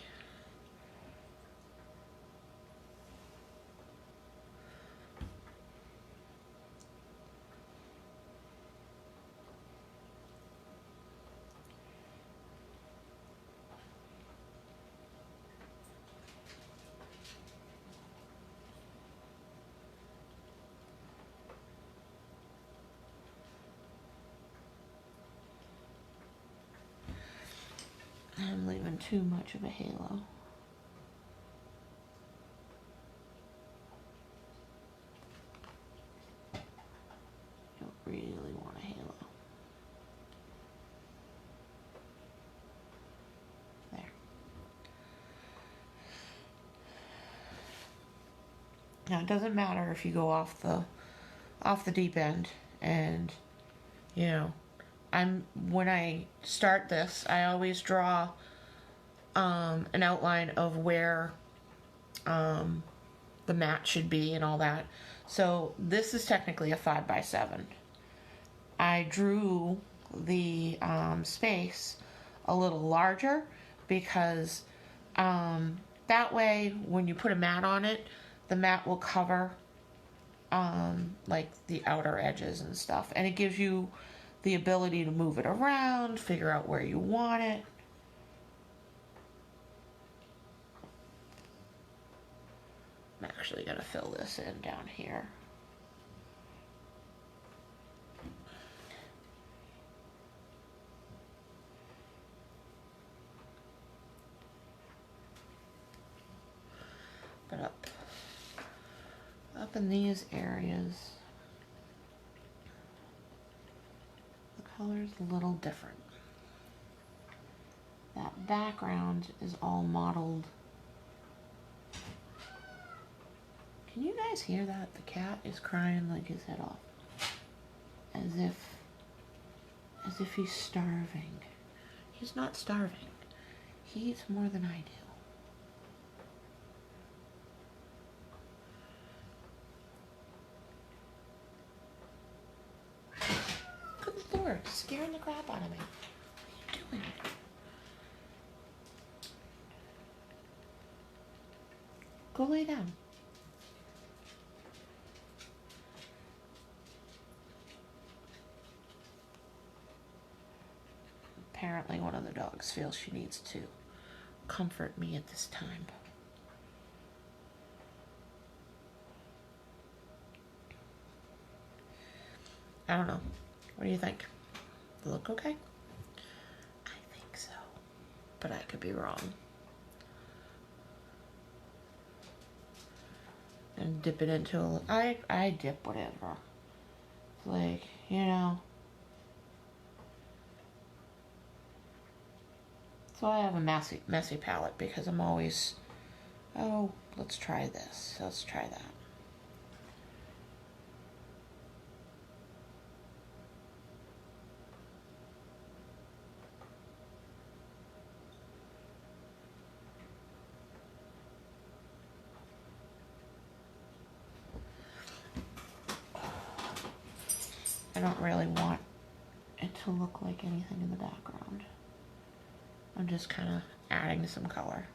I'm leaving too much of a halo. Don't really want a halo. There. Now it doesn't matter if you go off the deep end, and you know, when I start this, I always draw an outline of where the mat should be and all that. So this is technically a 5x7. I drew the space a little larger because that way when you put a mat on it, the mat will cover like the outer edges and stuff, and it gives you the ability to move it around, figure out where you want it. I'm actually going to fill this in down here. But up in these areas, the color's a little different. That background is all mottled. Can you guys hear that? The cat is crying like his head off. As if he's starving. He's not starving. He eats more than I do. Good Lord, scaring the crap out of me. What are you doing? Go lay down. Apparently one of the dogs feels she needs to comfort me at this time. I don't know. What do you think? Look okay? I think so. But I could be wrong. And dip it into a... I dip whatever. Like, you know. So I have a messy palette because I'm always, oh, let's try this. Let's try that. I don't really want it to look like anything in the background. I'm just kind of adding some color.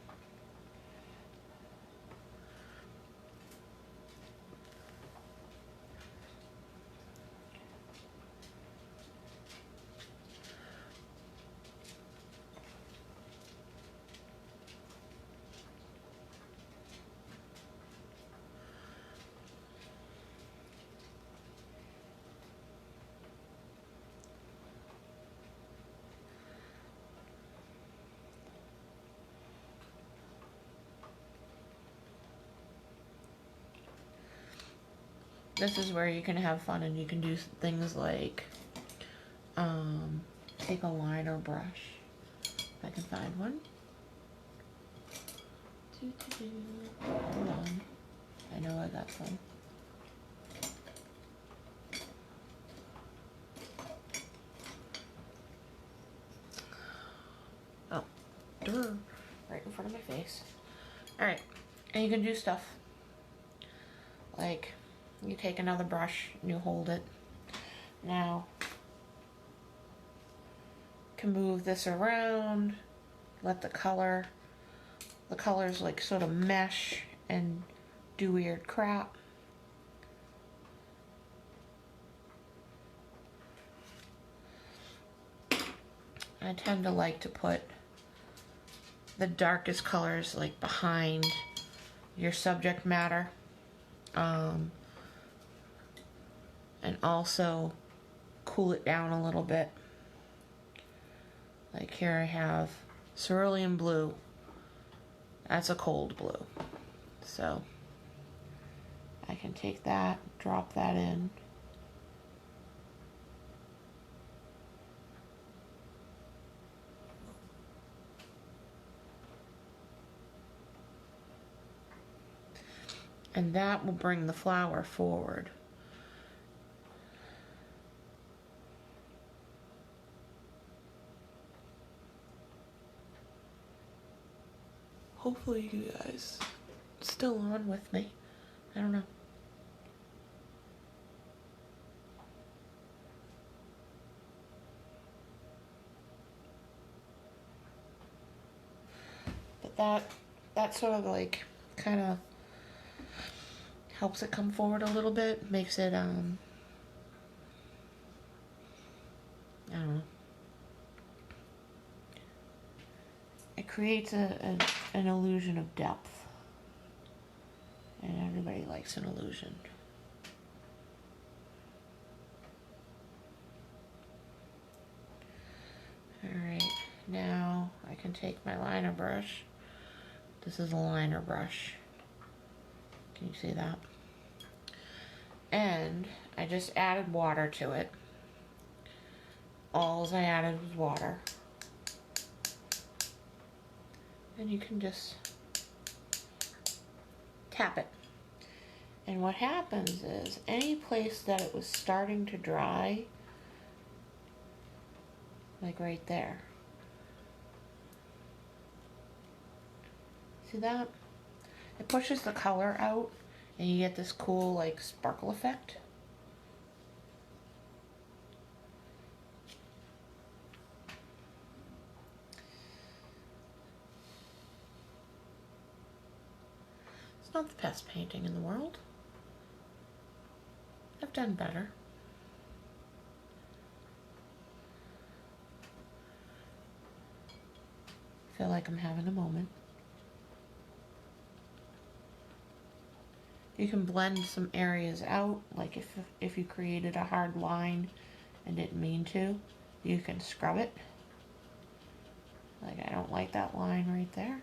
This is where you can have fun and you can do things like take a liner brush, if I can find one. Hold on. I know I got some. Oh, right in front of my face. Alright, and you can do stuff like you take another brush and you hold it. Now, you can move this around, let the colors like sort of mesh and do weird crap. I tend to like to put the darkest colors like behind your subject matter. And also cool it down a little bit. Like here I have cerulean blue. That's a cold blue. So I can take that, drop that in. And that will bring the flower forward. Hopefully you guys still on with me. I don't know. But that sort of like kind of helps it come forward a little bit, makes it I don't know. It creates an illusion of depth. And everybody likes an illusion. Alright, now I can take my liner brush. This is a liner brush. Can you see that? And I just added water to it. All I added was water. And you can just tap it. And what happens is any place that it was starting to dry, like right there. See that? It pushes the color out and you get this cool like sparkle effect. It's not the best painting in the world. I've done better. I feel like I'm having a moment. You can blend some areas out, like if you created a hard line and didn't mean to, you can scrub it. Like I don't like that line right there.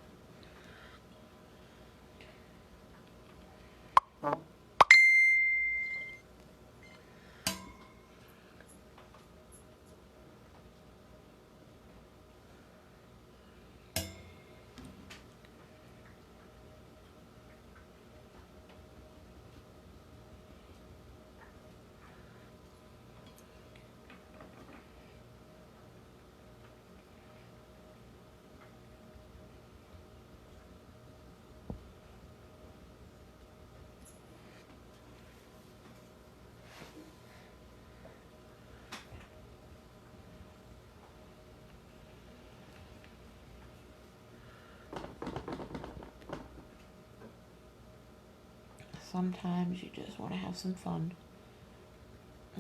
sometimes you just want to have some fun.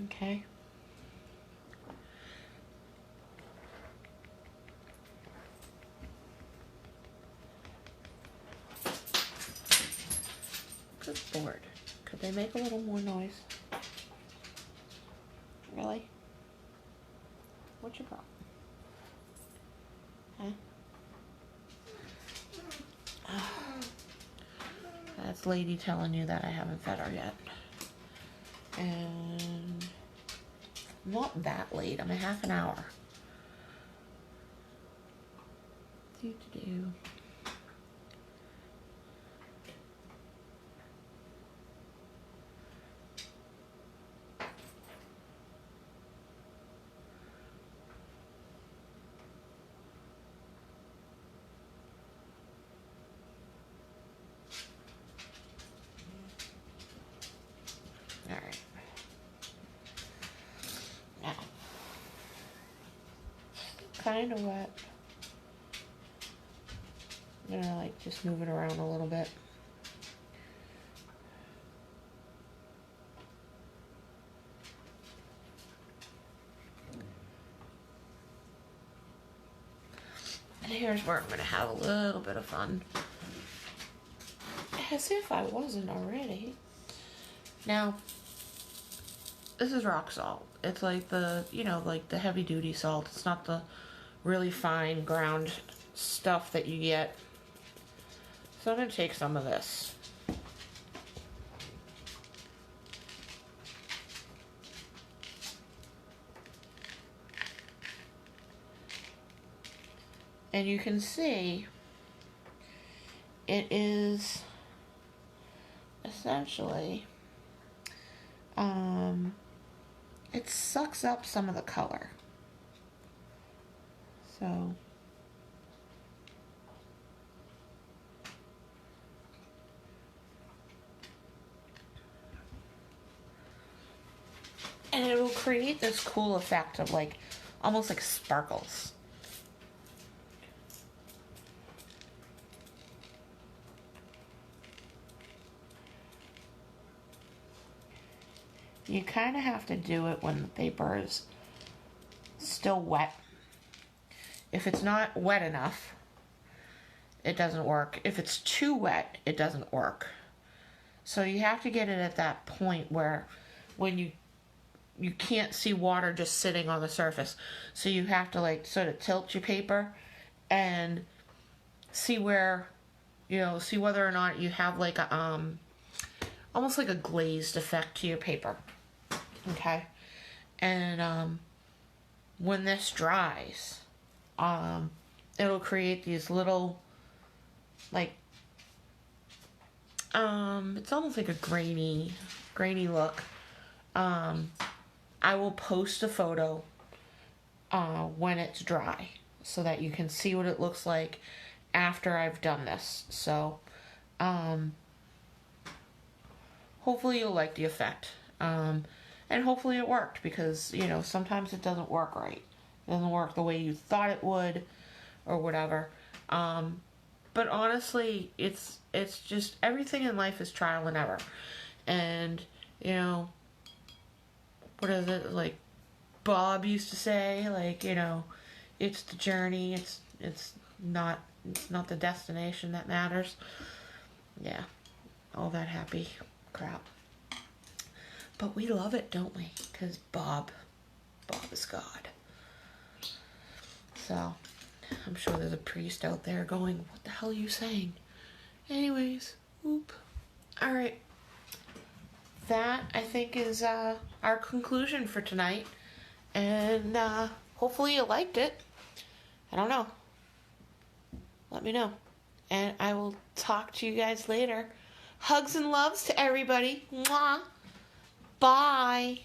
Okay? Good Lord. Could they make a little more noise? Really? What you got? Huh? That's Lady telling you that I haven't fed her yet. And not that late. I'm a half an hour. Do. All right. Now, kind of wet. I'm gonna like just move it around a little bit. And here's where I'm gonna have a little bit of fun. As if I wasn't already. Now, this is rock salt. It's like the, like the heavy duty salt. It's not the really fine ground stuff that you get. So I'm going to take some of this. And you can see it is essentially, it sucks up some of the color. So and it will create this cool effect of like almost like sparkles. You kind of have to do it when the paper is still wet. If it's not wet enough, it doesn't work. If it's too wet, it doesn't work. So you have to get it at that point where when you can't see water just sitting on the surface. So you have to like sort of tilt your paper and see where, see whether or not you have like a, almost like a glazed effect to your paper. Okay. And, when this dries, it'll create these little, like, it's almost like a grainy look. I will post a photo when it's dry so that you can see what it looks like after I've done this. So hopefully you'll like the effect. And hopefully it worked because, sometimes it doesn't work right. It doesn't work the way you thought it would or whatever. But honestly, it's just everything in life is trial and error. And, what is it, like Bob used to say, like, it's the journey, it's not the destination that matters. Yeah, all that happy crap. But we love it, don't we? Because Bob is God. So, I'm sure there's a priest out there going, what the hell are you saying? Anyways, whoop. Alright. That, I think, is our conclusion for tonight. And hopefully you liked it. I don't know. Let me know. And I will talk to you guys later. Hugs and loves to everybody. Mwah. Bye.